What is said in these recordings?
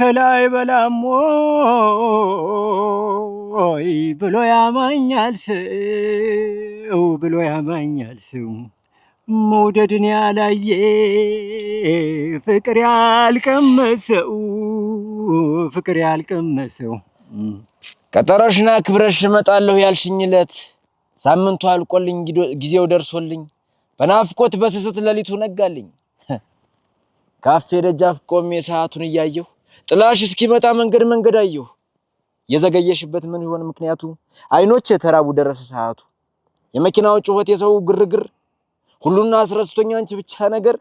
ከላይ በላሞይ ብሎ ያማኛል ሰው መውደድን ያላየ ፍቅር ያልቀመሰው ቀጠሮሽና ክብረሽ እመጣለሁ ያልሽኝለት ሳምንቱ አልቆልኝ ጊዜው ደርሶልኝ በናፍቆት በስስት ለሊቱ ነጋልኝ ካፌ ደጃፍ ቆሜ ሰዓቱን እያየሁ ጥላሽ እስኪመጣ መንገድ አየሁ የዘገየሽበት ምን ይሆን ምክንያቱ አይኖች ተራቡ ደረሰ ሰዓቱ የመኪናው ጩኸት የሰው ግርግር ሁሉና አስረስቶኛ አንቺ ብቻ ነገር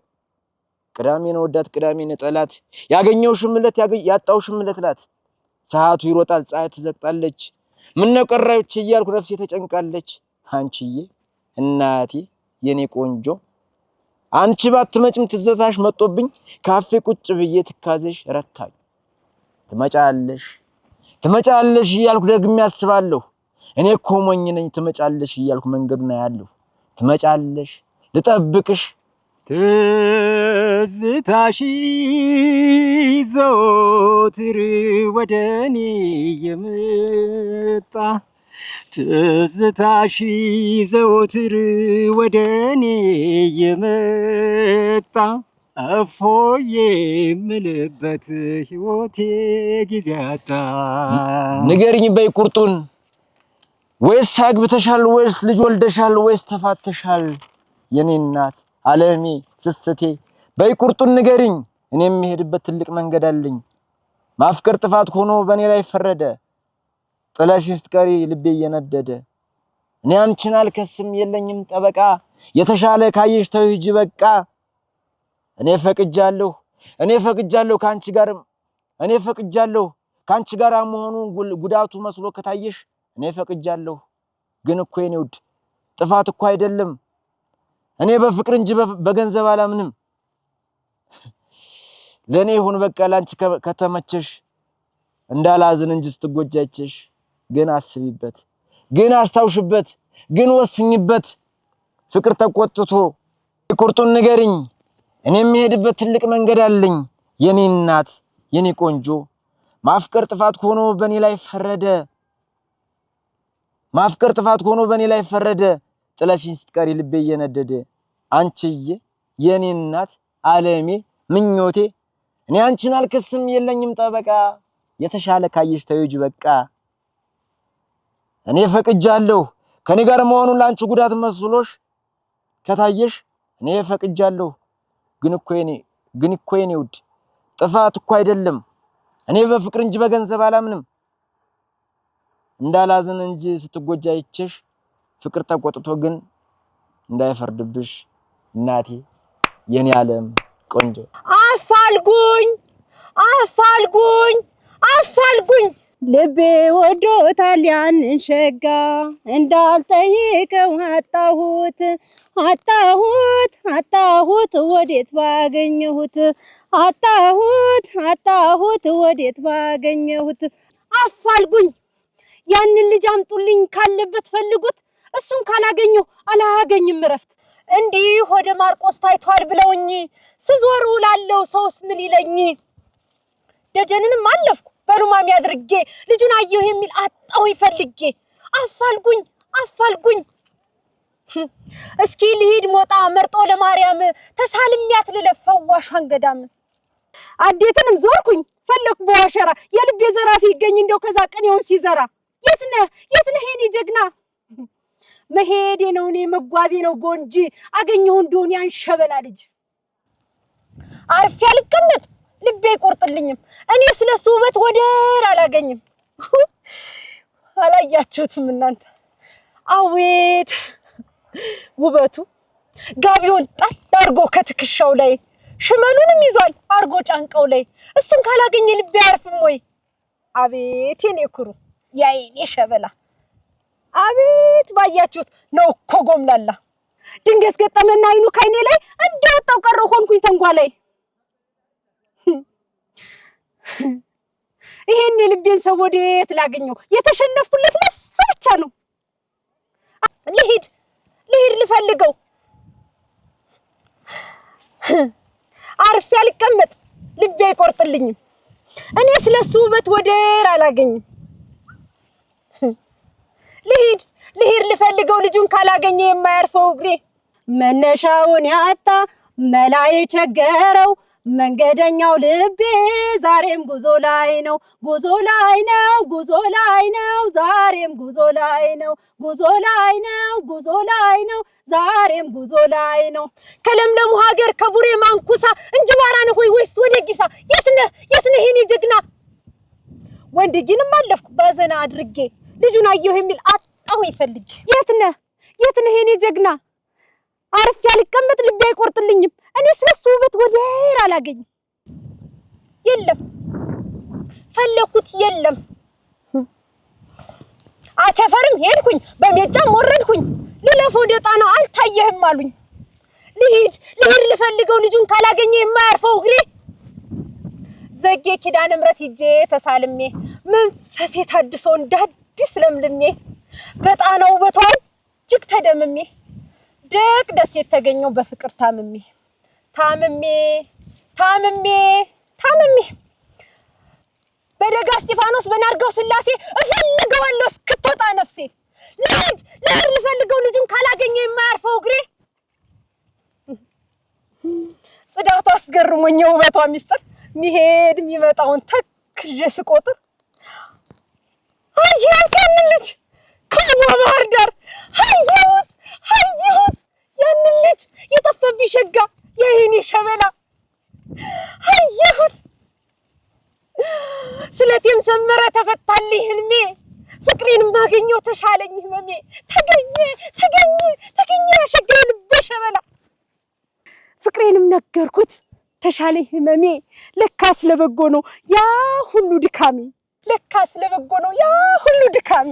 ቅዳሜን ወዳት ቅዳሜን ጠላት ያገኘው ሽምለት ያጣው ሽምለት ላት ሰዓቱ ይሮጣል ፀሐይ ትዘቅጣለች ምን ነው ቀራዮች እያልኩ ነፍሴ ተጨንቃለች አንቺዬ እናቴ የኔ ቆንጆ አንቺ ባትመጭም ትዘታሽ መጥቶብኝ ካፌ ቁጭ ብዬ ትካዘሽ ረታኝ ትመጫለሽ እያልኩ ደግሜ ያስባለሁ እኔ እኮ ሞኝ ነኝ ትመጫለሽ እያልኩ መንገዱን ያያለሁ ትመጫለሽ ልጠብቅሽ ትዝታሽ ዘወትር ወደኔ የመጣ ትዝታሽ ዘወትር ወደኔ የመጣ እፎዬ የምልበት ሕይወቴ ጊዜ አጣ ንገሪኝ በይ ቁርጡን ወይስ አግብተሻል ወይስ ልጅ ወልደሻል ወይስ ተፋተሻል የኔ እናት ዓለሜ ስስቴ በይ ቁርጡን ንገሪኝ እኔም የምሄድበት ትልቅ መንገድ አለኝ ማፍቀር ጥፋት ሆኖ በኔ ላይ ፈረደ ጥላሽን ስትቀሪ ልቤ እየነደደ እኔ አንቺን አልከስም የለኝም ጠበቃ የተሻለ ካየሽ ተው ሂጂ በቃ እኔ ፈቅጃለሁ ካንቺ ጋር መሆኑ ጉዳቱ መስሎ ከታየሽ እኔ ፈቅጃለሁ ግን እኮ የኔ ውድ ጥፋት እኮ አይደለም እኔ በፍቅር እንጂ በገንዘብ አላምንም ለኔ ይሁን በቃ ላንቺ ከተመቸሽ እንዳላዝን እንጂ ስትጎጃቸሽ ግን አስቢበት ግን አስታውሽበት ግን ወስኝበት ፍቅር ተቆጥቶ ቁርጡን ንገሪኝ እኔም የምሄድበት ትልቅ መንገድ አለኝ የኔ እናት የኔ ቆንጆ ማፍቀር ጥፋት ሆኖ በኔ ላይ ፈረደ ጥላሽን ስትቀሪ ልቤ እየነደደ አንቺዬ የኔ እናት ዓለሜ ምኞቴ እኔ አንቺን አልከስም የለኝም ጠበቃ የተሻለ ካየሽ ተው ሂጂ በቃ እኔ ፈቅጃለሁ ከኔ ጋር መሆኑን ላንቺ ጉዳት መስሎሽ ከታየሽ እኔ ፈቅጃለሁ ግን እኮ የኔ ውድ ጥፋት እኮ አይደለም እኔ በፍቅር እንጂ በገንዘብ አላምንም እንዳላዝን እንጂ ስትጎጃይቸሽ ፍቅር ተቆጥቶ ግን እንዳይፈርድብሽ እናቴ የኔ ዓለም ቆንጆ አፋልጉኝ ልቤ ወዶታል ያንን ሸጋ እንዳልጠይቀው አጣሁት ወዴት ባገኘሁት አፋልጉኝ ያንን ልጅ አምጡልኝ ካለበት ፈልጉት እሱን ካላገኘሁ አላገኝም እረፍት እንዲህ ወደ ማርቆስ ታይቷል ብለውኝ ስዞር ውላለሁ ሰውስ ምን ይለኝ ደጀንንም አለፍኩ በሩማሚ አድርጌ ልጁን አየሁ የሚል አጣው ይፈልጌ አፋልጉኝ እስኪ ልሂድ ሞጣ መርጦ ለማርያም ተሳልሚያት ልለፈዋሻን ገዳም አዴትንም ዞርኩኝ ፈለኩ በዋሸራ የልቤ ዘራፊ ይገኝ እንደው ከዛ ቀኔውን ሲዘራ የት ነህ የኔ ጀግና መሄዴ ነው እኔ መጓዜ ነው ጎንጂ አገኘሁ እንደሆነ ያን ሸበላ ልጅ አርፌ አልቀመጥ ልቤ ይቆርጥልኝም እኔ ስለሱ ውበት ወደር አላገኝም አላያችሁትም እናንተ አዌት ውበቱ ጋቢውን ጣል አርጎ ከትክሻው ላይ ሽመሉንም ይዟል አርጎ ጫንቃው ላይ እሱን ካላገኘ ልቤ አርፍም ወይ አቤት የኔ ኩሩ ያይኔ ሸበላ አቤት ባያችሁት ነው እኮ ጎምላላ ድንገት ገጠመና አይኑ ካይኔ ላይ እንደወጣው ቀረው ሆንኩኝ ተንጓላይ ይሄን የልቤን ሰው ወዴት ላገኘው የተሸነፍኩለት ለሱ ብቻ ነው ልሂድ ልፈልገው አርፌ አልቀመጥ ልቤ አይቆርጥልኝም እኔ ስለሱ ውበት ወደር አላገኝም። ልሂድ ልፈልገው ልጁን ካላገኘ የማያርፈው እግሬ መነሻውን ያጣ መላ የቸገረው መንገደኛው ልቤ ዛሬም ጉዞ ላይ ነው ዛሬም ጉዞ ላይ ነው ዛሬም ጉዞ ላይ ነው ከለምለሙ ሀገር ከቡሬ ማንኩሳ እንጅባራ ነህ ወይስ ወደ ጊሳ የት ነህ የኔ ጀግና ወንድጊንም አለፍኩ ባዘና አድርጌ ልጁን አየሁ የሚል አጣሁ ይፈልግ የት ነህ የኔ ጀግና አርፍ ያልቀመጥ ልቤ አይቆርጥልኝም እኔ ስለሱ ውበት ወደር አላገኝም የለም ፈለኩት የለም አቸፈርም ሄድኩኝ በሜጫም ወረድኩኝ ልለፎ ደጣ ነው አልታየህም አሉኝ ልሂድ ልፈልገው ልጁን ካላገኘ የማያርፈው እግሬ ዘጌ ኪዳነ ምሕረት ሂጄ ተሳልሜ መንፈሴ ታድሶ እንዳዲስ ለምልሜ በጣናው ውበቷ እጅግ ተደምሜ ደቅ ደስ የተገኘው በፍቅር ታምሜ በደጋ እስጢፋኖስ በናርጋው ስላሴ እፈልገዋለሁ እስክትወጣ ነፍሴ ልሂድ ልፈልገው ልጁን ካላገኘ የማያርፈው እግሬ ጽዳቷ አስገርሞኝ ውበቷ ሚስጥር ሚሄድ የሚመጣውን ተክዤ ስቆጥር አየሁት ያንን ልጅ ከባህር ዳር አየሁት ያንን ልጅ የጠፋብኝ ሸጋ የኔ ሸበላ አየሁት ስለቴም ሰመረ ተፈታልኝ ህልሜ ፍቅሬን ማገኘው ተሻለኝ ህመሜ ተገኘ ያሸገኝ ልቤ ሸበላ ፍቅሬንም ነገርኩት ተሻለኝ ህመሜ ለካስ ለበጎ ነው ያ ሁሉ ድካሜ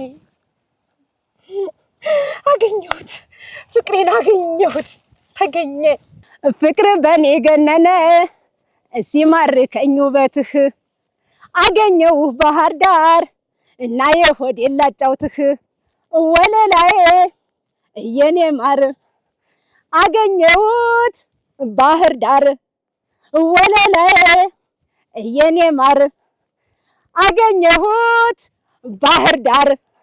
አገኘሁት ፍቅሬን አገኘሁት ተገኘ ፍቅር በኔ ገነነ ሲማርከኝ ውበትህ አገኘው ባህር ዳር እና የሆዴን ላጫውትህ ወለላዬ የኔ ማር አገኘሁት ባህር ዳር ወለላዬ የኔ ማር አገኘሁት ባህር ዳር